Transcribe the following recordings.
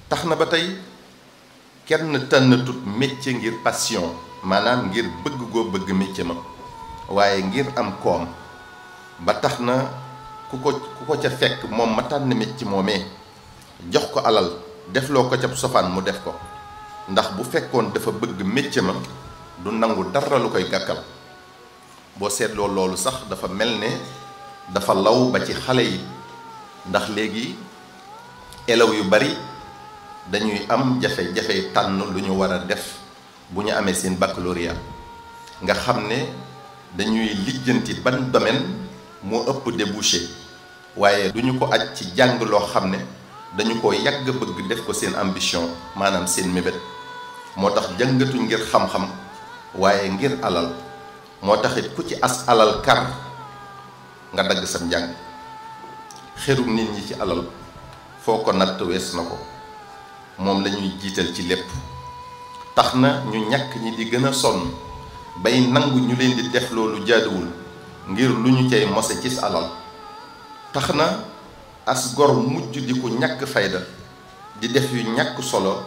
tax na ba tey kenn tànnatut métier ngir passion maanaam ngir bëgg goo bëgg métier ma waaye ngir am koom ba tax na ku ko ca fekk moom ma tànn métier moomee jox ko alal defloo ko ca sofaan mu def ko ndax bu fekkoon dafa bëgg métier ma du nangu dara lu koy gàkkal boo seetloo loolu sax dafa mel ne dafa law ba ci xale yi ndax léegi élèves yu bari dañuy am jafe-jafe tànn lu ñu war a def bu ñu amee seen baccalauréat nga xam ne dañuy lijjanti ban domaine moo ëpp débouché waaye du ñu ko aj ci jàng loo xam ne dañu ko yàgg bëgg def ko seen ambition maanaam seen mébét moo tax jàngatuñ ngir xam-xam waaye ngir alal moo taxit ku ci as alal kar nga dagg sam njàng xerum nit ñi ci alal foo ko natt wees na ko moom la ñuy jiital ci lépp tax na ñu ñàkk ñi di gën a sonn bay nangu ñu leen di def loolu jaaduwul ngir lu ñu cay mose ci alal tax na as gor mujj di ko ñàkk fayda di def yu ñàkk solo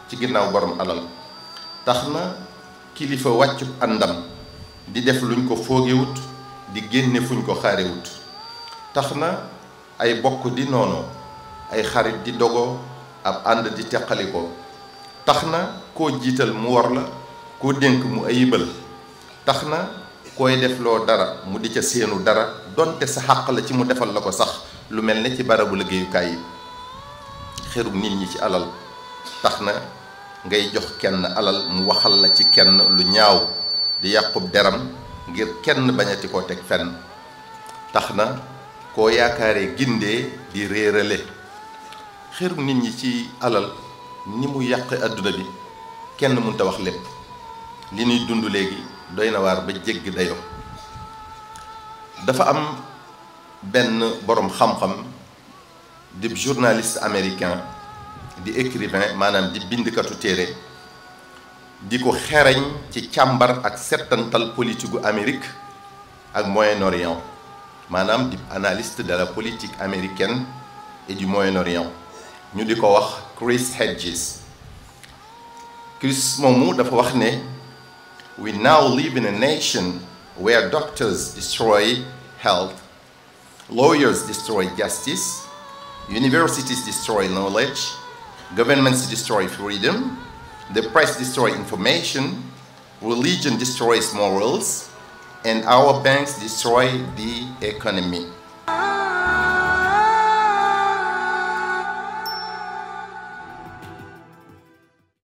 ci ginnaaw borom alal tax na kilifa wàccu àndam di def luñ ko foogewut di génne fuñ ko xaarewut tax na ay bokk di noonu ay xarit di dogo ab ànd di teqalikoo tax na koo jiital mu war la koo dénk mu ayibal tax na koy def loo dara mu di ca seenu dara donte sa xàq la ci mu defal la ko sax lu mel ne ci barabu liggéeyukaay yi xerum nit ñi ci alal tax na ngay jox kenn alal mu waxal la ci kenn lu ñaaw di yàqub deram ngir kenn bañati koo teg fenn tax na koo yaakaaree gindee di réerale xerum nit ñi ci alal ni mu yàq àdduna bi kenn mënta wax lépp li ñuy dund léegi doy na waar ba jéggi dayo dafa am benn boroom xam-xam di journaliste américain di écrivain maanaam di bindkatu téere di ko xereñ ci càmbar ak settantal politique gu Amérique ak Moyen-Orient maanaam di analyste de la politique américaine et du Moyen-Orient ñu di ko wax Chris Hedges. Chris moomu dafa wax ne we now live in a nation where doctors destroy health, lawyers destroy justice, universities destroy knowledge, governments destroy freedom, the press destroy information, religion destroys morals, and our banks destroy the economy.